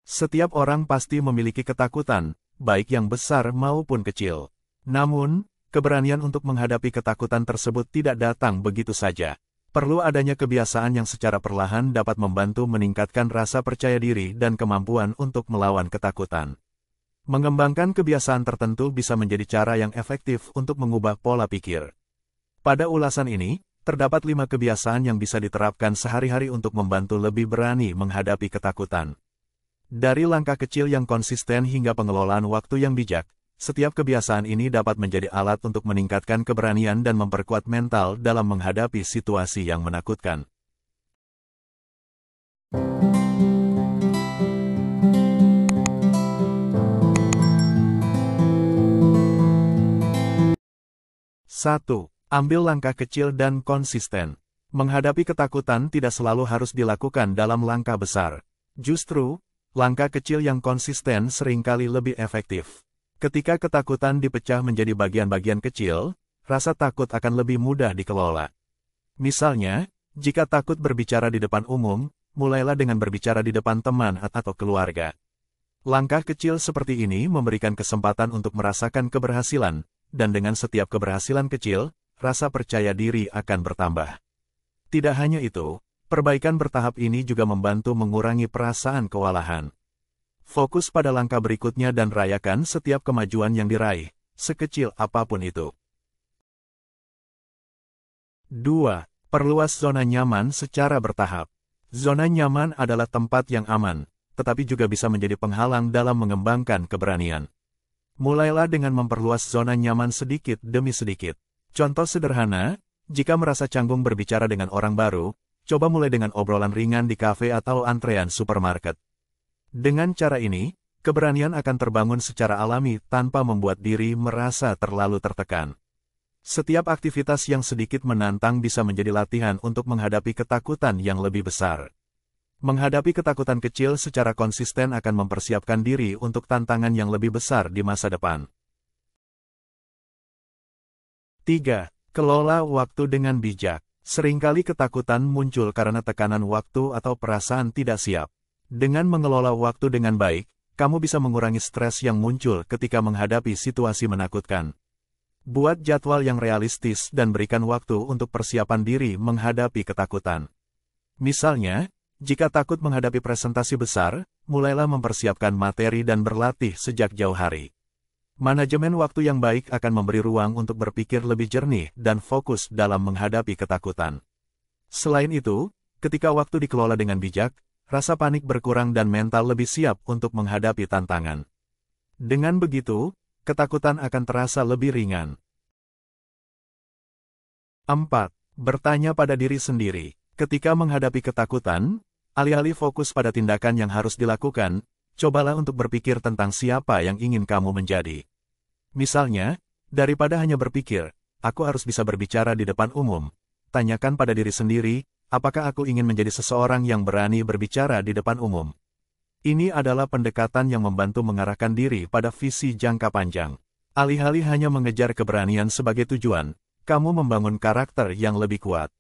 Setiap orang pasti memiliki ketakutan, baik yang besar maupun kecil. Namun, keberanian untuk menghadapi ketakutan tersebut tidak datang begitu saja. Perlu adanya kebiasaan yang secara perlahan dapat membantu meningkatkan rasa percaya diri dan kemampuan untuk melawan ketakutan. Mengembangkan kebiasaan tertentu bisa menjadi cara yang efektif untuk mengubah pola pikir. Pada ulasan ini, terdapat 5 kebiasaan yang bisa diterapkan sehari-hari untuk membantu lebih berani menghadapi ketakutan. Dari langkah kecil yang konsisten hingga pengelolaan waktu yang bijak, setiap kebiasaan ini dapat menjadi alat untuk meningkatkan keberanian dan memperkuat mental dalam menghadapi situasi yang menakutkan. Satu, ambil langkah kecil dan konsisten. Menghadapi ketakutan tidak selalu harus dilakukan dalam langkah besar. Justru, langkah kecil yang konsisten seringkali lebih efektif. Ketika ketakutan dipecah menjadi bagian-bagian kecil, rasa takut akan lebih mudah dikelola. Misalnya, jika takut berbicara di depan umum, mulailah dengan berbicara di depan teman atau keluarga. Langkah kecil seperti ini memberikan kesempatan untuk merasakan keberhasilan, dan dengan setiap keberhasilan kecil, rasa percaya diri akan bertambah. Tidak hanya itu, perbaikan bertahap ini juga membantu mengurangi perasaan kewalahan. Fokus pada langkah berikutnya dan rayakan setiap kemajuan yang diraih, sekecil apapun itu. 2. Perluas zona nyaman secara bertahap. Zona nyaman adalah tempat yang aman, tetapi juga bisa menjadi penghalang dalam mengembangkan keberanian. Mulailah dengan memperluas zona nyaman sedikit demi sedikit. Contoh sederhana, jika merasa canggung berbicara dengan orang baru, coba mulai dengan obrolan ringan di kafe atau antrean supermarket. Dengan cara ini, keberanian akan terbangun secara alami tanpa membuat diri merasa terlalu tertekan. Setiap aktivitas yang sedikit menantang bisa menjadi latihan untuk menghadapi ketakutan yang lebih besar. Menghadapi ketakutan kecil secara konsisten akan mempersiapkan diri untuk tantangan yang lebih besar di masa depan. 3. Kelola waktu dengan bijak. Seringkali ketakutan muncul karena tekanan waktu atau perasaan tidak siap. Dengan mengelola waktu dengan baik, kamu bisa mengurangi stres yang muncul ketika menghadapi situasi menakutkan. Buat jadwal yang realistis dan berikan waktu untuk persiapan diri menghadapi ketakutan. Misalnya, jika takut menghadapi presentasi besar, mulailah mempersiapkan materi dan berlatih sejak jauh hari. Manajemen waktu yang baik akan memberi ruang untuk berpikir lebih jernih dan fokus dalam menghadapi ketakutan. Selain itu, ketika waktu dikelola dengan bijak, rasa panik berkurang dan mental lebih siap untuk menghadapi tantangan. Dengan begitu, ketakutan akan terasa lebih ringan. 4. Bertanya pada diri sendiri. Ketika menghadapi ketakutan, alih-alih fokus pada tindakan yang harus dilakukan, cobalah untuk berpikir tentang siapa yang ingin kamu menjadi. Misalnya, daripada hanya berpikir, aku harus bisa berbicara di depan umum, tanyakan pada diri sendiri, apakah aku ingin menjadi seseorang yang berani berbicara di depan umum. Ini adalah pendekatan yang membantu mengarahkan diri pada visi jangka panjang. Alih-alih hanya mengejar keberanian sebagai tujuan, kamu membangun karakter yang lebih kuat.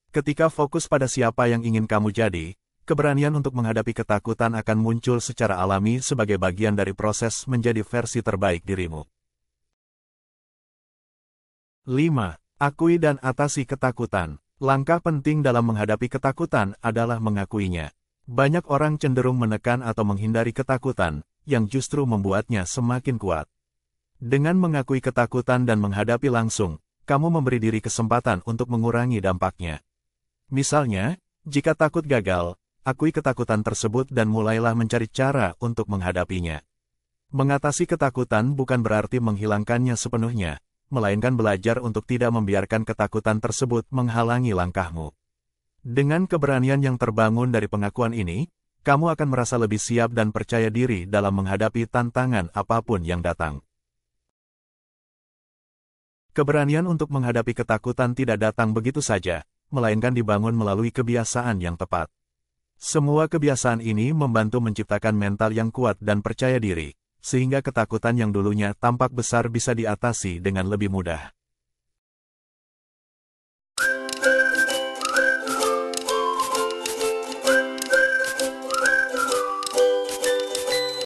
Ketika fokus pada siapa yang ingin kamu jadi, keberanian untuk menghadapi ketakutan akan muncul secara alami sebagai bagian dari proses menjadi versi terbaik dirimu. 5. Akui dan atasi ketakutan. Langkah penting dalam menghadapi ketakutan adalah mengakuinya. Banyak orang cenderung menekan atau menghindari ketakutan, yang justru membuatnya semakin kuat. Dengan mengakui ketakutan dan menghadapi langsung, kamu memberi diri kesempatan untuk mengurangi dampaknya. Misalnya, jika takut gagal, akui ketakutan tersebut dan mulailah mencari cara untuk menghadapinya. Mengatasi ketakutan bukan berarti menghilangkannya sepenuhnya, melainkan belajar untuk tidak membiarkan ketakutan tersebut menghalangi langkahmu. Dengan keberanian yang terbangun dari pengakuan ini, kamu akan merasa lebih siap dan percaya diri dalam menghadapi tantangan apapun yang datang. Keberanian untuk menghadapi ketakutan tidak datang begitu saja, melainkan dibangun melalui kebiasaan yang tepat. Semua kebiasaan ini membantu menciptakan mental yang kuat dan percaya diri, sehingga ketakutan yang dulunya tampak besar bisa diatasi dengan lebih mudah.